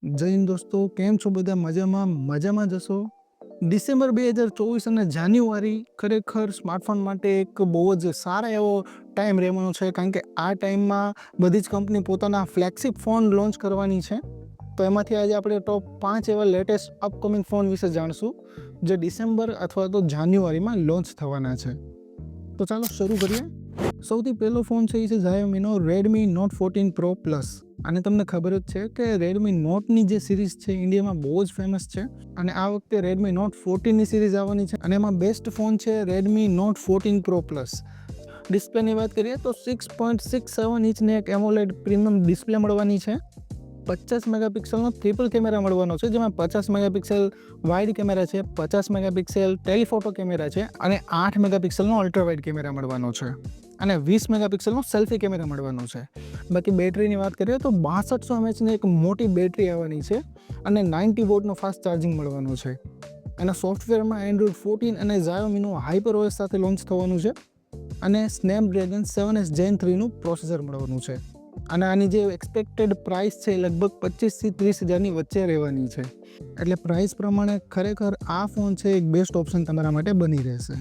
જય હિન્દ દોસ્તો, કેમ છો બધા? મજામાં જશો. ડિસેમ્બર 2024 અને જાન્યુઆરી ખરેખર સ્માર્ટફોન માટે એક બહુ જ સારા એવો ટાઈમ રહેવાનો છે, કારણ કે આ ટાઈમમાં બધી જ કંપની પોતાના ફ્લેગશિપ ફોન લોન્ચ કરવાની છે. તો એમાંથી આજે આપણે ટોપ 5 એવા લેટેસ્ટ અપકમિંગ ફોન વિશે જાણશું, જે ડિસેમ્બર અથવા તો જાન્યુઆરીમાં લોન્ચ થવાના છે. તો ચાલો શરૂ કરીએ. સૌથી પહેલો ફોન છે એ છે ઝાયોમીનો રેડમી નોટ 14 પ્રો પ્લસ. અને તમને ખબર જ છે કે રેડમી નોટની જે સિરીઝ છે ઇન્ડિયામાં બહુ જ ફેમસ છે, અને આ વખતે રેડમી નોટ 14ની સિરીઝ આવવાની છે, અને એમાં બેસ્ટ ફોન છે રેડમી નોટ 14 પ્રો પ્લસ. ડિસ્પ્લેની વાત કરીએ તો 6.67 ઇંચની એક એમોલેડ પ્રીમિયમ ડિસ્પ્લે મળવાની છે. 50 મેગાપિક્સલનો ટ્રિપલ કેમેરા મળવાનો છે, જેમાં 50 મેગાપિક્સલ વાઇડ કેમેરા છે, 50 મેગાપિક્સલ ટેલિફોટો કેમેરા છે, અને 8 મેગાપિક્સલનો અલ્ટ્રા વાઇડ કેમેરા મળવાનો છે, અને 20 મેગાપિક્સલનો સેલ્ફી કેમેરા મળવાનો છે. બાકી બેટરીની વાત કરીએ તો 6200 mAhની એક મોટી બેટરી આવવાની છે, અને 90 વોટનો ફાસ્ટ ચાર્જિંગ મળવાનું છે. અને સોફ્ટવેરમાં એન્ડ્રોઇડ 14 અને ઝાયોમીનું HyperOS સાથે લોન્ચ થવાનું છે, અને સ્નેપડ્રેગન 7S Gen 3નું પ્રોસેસર મળવાનું છે. અને આની જે એક્સપેક્ટેડ પ્રાઇસ છે એ લગભગ 25 થી 30 હજારની વચ્ચે રહેવાની છે. એટલે પ્રાઇસ પ્રમાણે ખરેખર આ ફોન છે એક બેસ્ટ ઓપ્શન તમારા માટે બની રહેશે.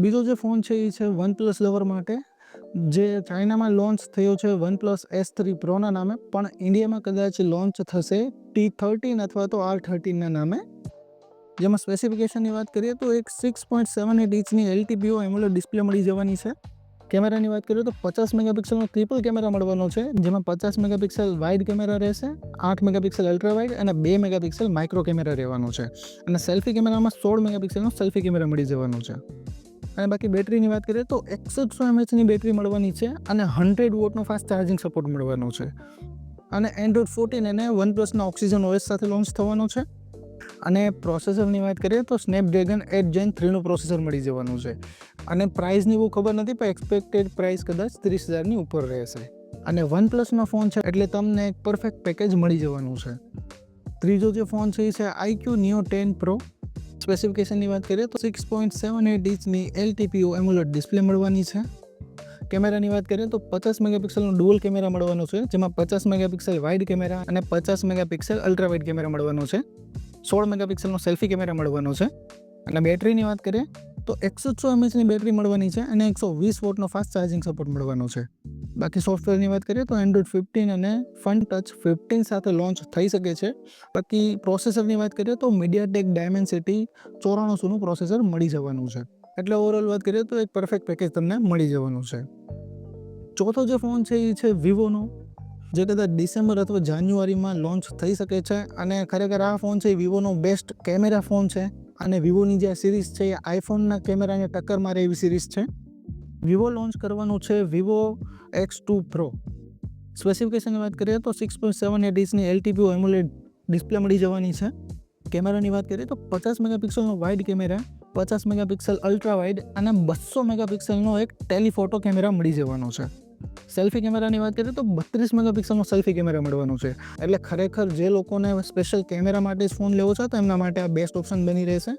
બીજો જે ફોન છે એ છે વનપ્લસ લવર માટે, જે ચાઇનામાં લોન્ચ થયો છે OnePlus S3 Proના નામે, પણ ઇન્ડિયામાં કદાચ લોન્ચ થશે T13 અથવા તો R13ના નામે. જેમાં સ્પેસિફિકેશનની વાત કરીએ તો એક 6.78 ઇંચની LTPO એમોલેડ ડિસ્પ્લે મળી જવાની છે. કેમેરાની વાત કરીએ તો 50 મેગાપિક્સલનો ટ્રિપલ કેમેરા મળવાનો છે, જેમાં 50 મેગાપિક્સલ વાઇડ કેમેરા રહેશે, 8 મેગાપિક્સલ અલ્ટ્રા વાઇડ અને 2 મેગાપિક્સલ માઇક્રો કેમેરા રહેવાનો છે. અને સેલ્ફી કેમેરામાં 16 મેગાપિક્સલનો સેલ્ફી કેમેરા મળી જવાનો છે. અને બાકી બેટરીની વાત કરીએ તો 6100 mAhની બેટરી મળવાની છે, અને 100 વોટનો ફાસ્ટ ચાર્જિંગ સપોર્ટ મળવાનો છે. અને એન્ડ્રોઇડ 14 અને વનપ્લસના ઓક્સિજન OS સાથે લોન્ચ થવાનો છે. અને પ્રોસેસરની વાત કરીએ તો સ્નેપડ્રેગન 8 Gen 3નું પ્રોસેસર મળી જવાનું છે. અને પ્રાઇસની બહુ ખબર નથી, પણ એક્સપેક્ટેડ પ્રાઇસ કદાચ 30 હજારની ઉપર રહેશે. અને વનપ્લસનો ફોન છે એટલે તમને એક પરફેક્ટ પેકેજ મળી જવાનું છે. ત્રીજો જે ફોન છે એ છે iQOO Neo 10 Pro. સ્પેસિફિકેશનની વાત કરીએ તો 6.78 ઇંચની LTPO એમોલેડ ડિસ્પ્લે મળવાની છે. કેમેરાની વાત કરીએ તો 50 મેગાપિક્સલનો ડુઅલ કેમેરા મળવાનો છે, જેમાં 50 મેગાપિક્સલ વાઇડ કેમેરા અને 50 મેગાપિક્સલ અલ્ટ્રા વાઇડ કેમેરા મળવાનો છે. 16 મેગાપિક્સલનો સેલ્ફી કેમેરા મળવાનો છે. અને બેટરીની વાત કરીએ તો 106 mAhની બેટરી મળવાની છે, અને 120 વોટનો ફાસ્ટ ચાર્જિંગ સપોર્ટ મળવાનો છે. બાકી સોફ્ટવેરની વાત કરીએ તો એન્ડ્રોઇડ 15 અને ફન ટચ 15 સાથે લોન્ચ થઈ શકે છે. બાકી પ્રોસેસરની વાત કરીએ તો મીડિયાટેક ડાયમેન્સિટી 9400નું પ્રોસેસર મળી જવાનું છે. એટલે ઓવરઓલ વાત કરીએ તો એક પરફેક્ટ પેકેજ તમને મળી જવાનું છે. ચોથો જે ફોન છે એ છે વિવોનો, જે કદાચ ડિસેમ્બર અથવા જાન્યુઆરીમાં લોન્ચ થઈ શકે છે. અને ખરેખર આ ફોન છે એ વિવોનો બેસ્ટ કેમેરા ફોન છે, અને વિવોની જે સિરીઝ છે એ આઈફોનના કેમેરાને ટક્કર મારે એવી સિરીઝ છે. વિવો લોન્ચ કરવાનું છે વિવો X2 Pro. સ્પેસિફિકેશનની વાત કરીએ તો 6.78 ઇંચની LTPO એમોલેડ ડિસ્પ્લે મળી જવાની છે. કેમેરાની વાત કરીએ તો 50 મેગાપિક્સલનો wide camera, 50 megapixel ultra wide અને 200 મેગાપિક્સલનો એક ટેલિફોટો કેમેરા મળી જવાનો છે. સેલ્ફી કેમેરાની વાત કરીએ તો 32 મેગાપિક્સલનો સેલ્ફી કેમેરા મળવાનો છે. એટલે ખરેખર જે લોકોને સ્પેશિયલ કેમેરા માટે જ ફોન લેવો છે તો એમના માટે આ બેસ્ટ ઓપ્શન બની રહેશે.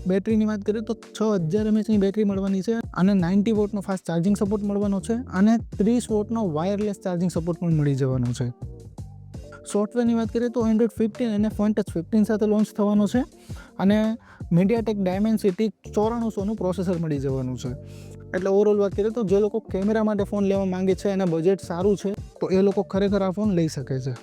બેટરીની વાત કરીએ તો 6000 mAhની બેટરી મળવાની છે, અને 90 વોટનો ફાસ્ટ ચાર્જિંગ સપોર્ટ મળવાનો છે, અને 30 વોટનો વાયરલેસ ચાર્જિંગ સપોર્ટ પણ મળી જવાનો છે. સોફ્ટવેરની વાત કરીએ તો એન્ડ્રોઇડ 15 અને ફન ટચ 15 સાથે લોન્ચ થવાનો છે, અને મીડિયાટેક ડાયમેન્સિટી 9400નું પ્રોસેસર મળી જવાનું છે. એટલે ઓવરઓલ વાત કરીએ તો જે લોકો કેમેરા માટે ફોન લેવા માંગે છે અને બજેટ સારું છે, તો એ લોકો ખરેખર આ ફોન લઈ શકે છે.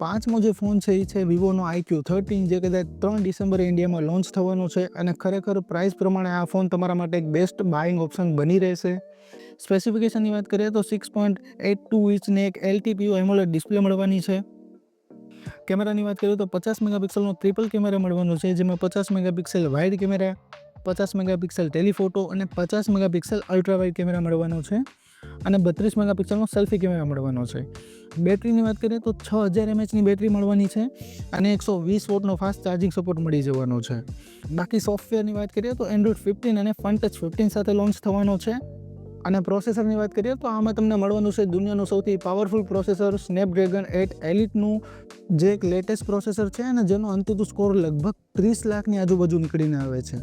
પાંચમો જે ફોન છે એ છે વિવોનો iQOO 13, જે કદાચ 3 ડિસેમ્બરે ઇન્ડિયામાં લોન્ચ થવાનો છે. અને ખરેખર પ્રાઇસ પ્રમાણે આ ફોન તમારા માટે એક બેસ્ટ બાઇંગ ઓપ્શન બની રહેશે. સ્પેસિફિકેશનની વાત કરીએ તો 6.82 ઇંચની એક LTPO એમોલેડ ડિસ્પ્લે મળવાની છે. કેમેરાની વાત કરીએ તો 50 મેગાપિક્સલનો ટ્રિપલ કેમેરા મળવાનો છે, જેમાં 50 megapixel wide camera, 50 megapixel telephoto અને 50 મેગાપિક્સલ અલ્ટ્રા વાઇડ કેમેરા મળવાનો છે, અને 32 મેગાપિક્સલનો સેલ્ફી કેમેરા મળવાનો છે. બેટરીની વાત કરીએ તો 6000 mAhની બેટરી મળવાની છે, અને 120 વોટનો ફાસ્ટ ચાર્જિંગ સપોર્ટ મળી જવાનો છે. બાકી સોફ્ટવેરની વાત કરીએ તો એન્ડ્રોઇડ 15 અને ફન ટચ 15 સાથે લોન્ચ થવાનો છે. અને પ્રોસેસરની વાત કરીએ તો આમાં તમને મળવાનું છે દુનિયાનું સૌથી પાવરફુલ પ્રોસેસર સ્નેપડ્રેગન 8 એલિટનું, જે એક લેટેસ્ટ પ્રોસેસર છે, અને જેનો અંતુતુ સ્કોર લગભગ 30 લાખની આજુબાજુ નીકળીને આવે છે.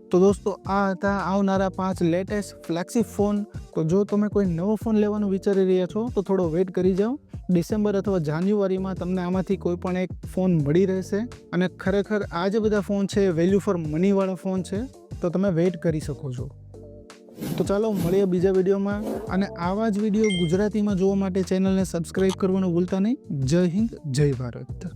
તો દોસ્તો, આ હતા આવનારા 5 લેટેસ્ટ ફ્લેગશિપ ફોન. તો જો તમે કોઈ નવો ફોન લેવાનું વિચારી રહ્યા છો તો થોડો વેઇટ કરી જાઓ. ડિસેમ્બર અથવા જાન્યુઆરીમાં તમને આમાંથી કોઈ પણ એક ફોન મળી રહેશે અને ખરેખર આ જે બધા ફોન છે વેલ્યુ ફોર મનીવાળા ફોન છે, તો તમે વેઇટ કરી શકો છો. તો ચાલો મળીએ બીજા વિડીયોમાં, અને આવા જ વિડીયો ગુજરાતીમાં જોવા માટે ચેનલને સબસ્ક્રાઈબ કરવાનું ભૂલતા નહીં. જય હિન્દ, જય ભારત.